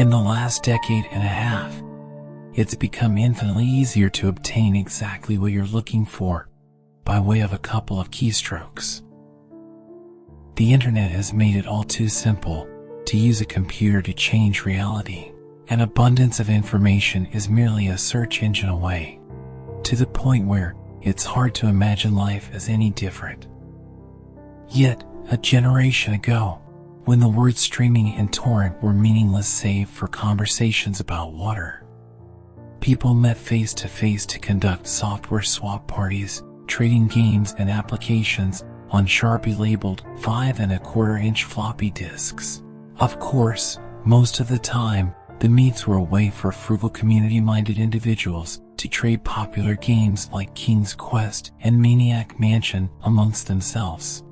In the last decade and a half, it's become infinitely easier to obtain exactly what you're looking for by way of a couple of keystrokes. The internet has made it all too simple to use a computer to change reality. An abundance of information is merely a search engine away, to the point where it's hard to imagine life as any different. Yet, a generation ago, when the words streaming and torrent were meaningless save for conversations about water, people met face to face to conduct software swap parties, trading games and applications on Sharpie labeled 5 1/4-inch floppy disks. Of course, most of the time, the meets were a way for frugal community-minded individuals to trade popular games like King's Quest and Maniac Mansion amongst themselves.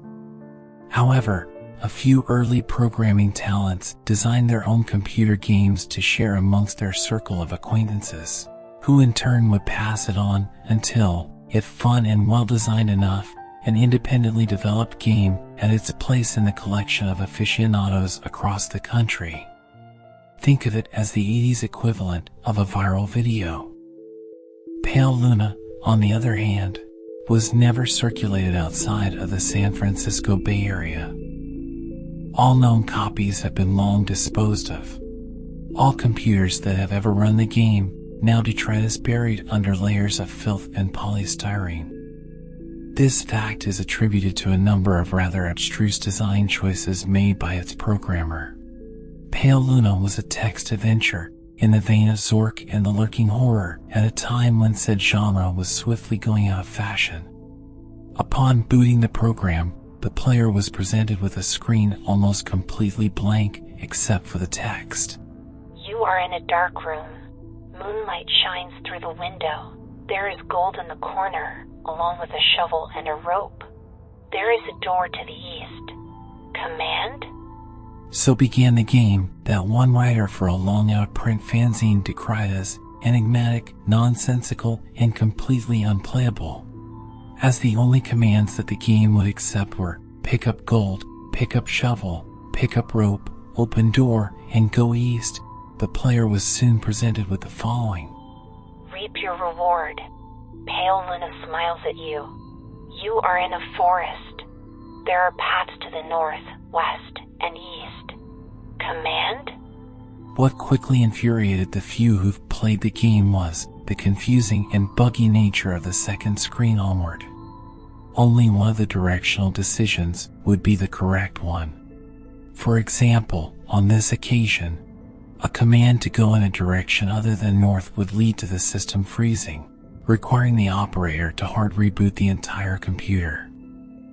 However, a few early programming talents designed their own computer games to share amongst their circle of acquaintances, who in turn would pass it on until, if fun and well-designed enough, an independently developed game had its place in the collection of aficionados across the country. Think of it as the 80s equivalent of a viral video. Pale Luna, on the other hand, was never circulated outside of the San Francisco Bay Area. All known copies have been long disposed of. All computers that have ever run the game now detritus buried under layers of filth and polystyrene. This fact is attributed to a number of rather abstruse design choices made by its programmer. Pale Luna was a text adventure in the vein of Zork and the Lurking Horror at a time when said genre was swiftly going out of fashion. Upon booting the program, the player was presented with a screen almost completely blank except for the text. You are in a dark room. Moonlight shines through the window. There is gold in the corner, along with a shovel and a rope. There is a door to the east. Command? So began the game that one writer for a long-out print fanzine decried as enigmatic, nonsensical, and completely unplayable, as the only commands that the game would accept were pick up gold, pick up shovel, pick up rope, open door, and go east. The player was soon presented with the following. Reap your reward. Pale Luna smiles at you. You are in a forest. There are paths to the north, west, and east. Command? What quickly infuriated the few who've played the game was the confusing and buggy nature of the second screen onward. Only one of the directional decisions would be the correct one. For example, on this occasion, a command to go in a direction other than north would lead to the system freezing, requiring the operator to hard reboot the entire computer.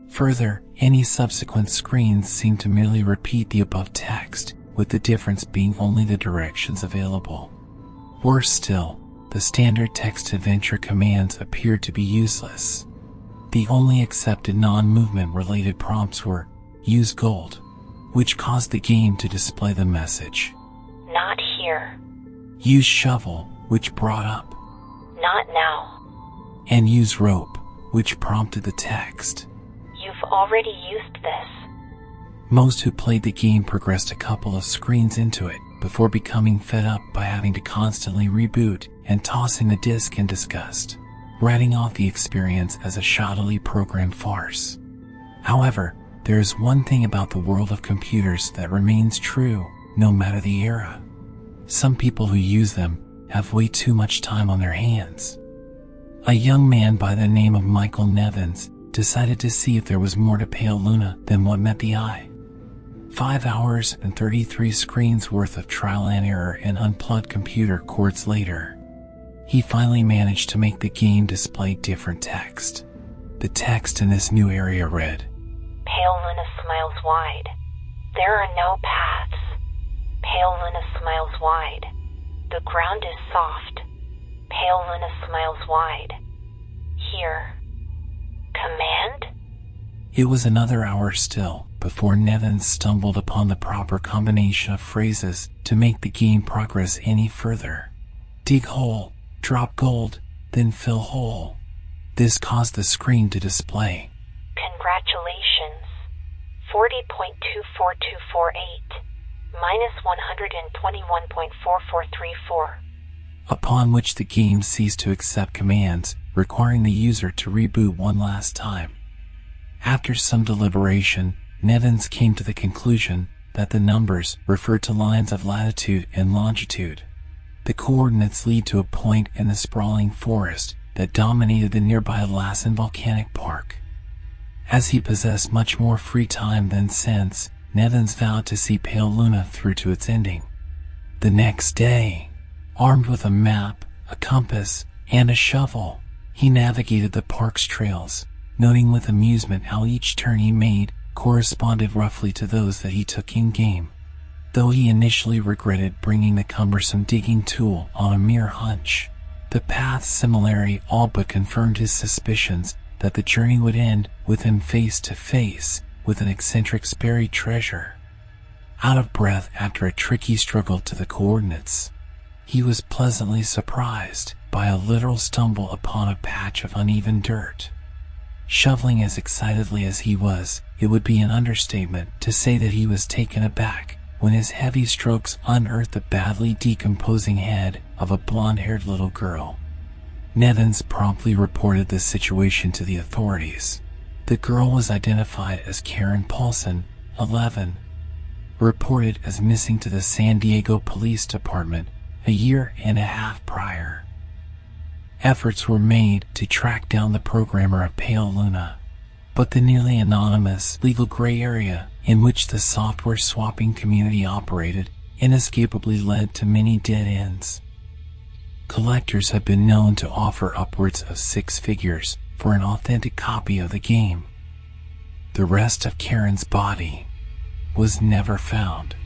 Further, any subsequent screens seem to merely repeat the above text, with the difference being only the directions available. Worse still, the standard text adventure commands appeared to be useless. The only accepted non-movement related prompts were, use gold, which caused the game to display the message, Not here. use shovel, which brought up, Not now. and use rope, which prompted the text. You've already used this. Most who played the game progressed a couple of screens into it before becoming fed up by having to constantly reboot and tossing the disc in disgust, writing off the experience as a shoddily programmed farce. However, there is one thing about the world of computers that remains true, no matter the era. Some people who use them have way too much time on their hands. A young man by the name of Michael Nevins decided to see if there was more to Pale Luna than what met the eye. 5 hours and 33 screens worth of trial and error and unplugged computer cords later, he finally managed to make the game display different text. The text in this new area read, Pale Luna smiles wide. There are no paths. Pale Luna smiles wide. The ground is soft. Pale Luna smiles wide. Here. Command? It was another hour still before Nevins stumbled upon the proper combination of phrases to make the game progress any further. Dig hole, drop gold, then fill hole. This caused the screen to display, Congratulations. 40.24248. minus 121.4434. Upon which the game ceased to accept commands, requiring the user to reboot one last time. After some deliberation, Nevins came to the conclusion that the numbers referred to lines of latitude and longitude. The coordinates lead to a point in the sprawling forest that dominated the nearby Lassen Volcanic Park. As he possessed much more free time than sense, Nevins vowed to see Pale Luna through to its ending. The next day, armed with a map, a compass, and a shovel, he navigated the park's trails, noting with amusement how each turn he made corresponded roughly to those that he took in-game. Though he initially regretted bringing the cumbersome digging tool on a mere hunch, the path's similarity all but confirmed his suspicions that the journey would end with him face to face with an eccentric buried treasure. Out of breath after a tricky struggle to the coordinates, he was pleasantly surprised by a literal stumble upon a patch of uneven dirt. Shoveling as excitedly as he was, it would be an understatement to say that he was taken aback when his heavy strokes unearthed the badly decomposing head of a blonde-haired little girl. Nevins promptly reported the situation to the authorities. The girl was identified as Karen Paulson, 11, reported as missing to the San Diego Police Department a year and a half prior. Efforts were made to track down the programmer of Pale Luna, but the nearly anonymous legal gray area in which the software swapping community operated inescapably led to many dead ends. Collectors have been known to offer upwards of 6 figures for an authentic copy of the game. The rest of Karen's body was never found.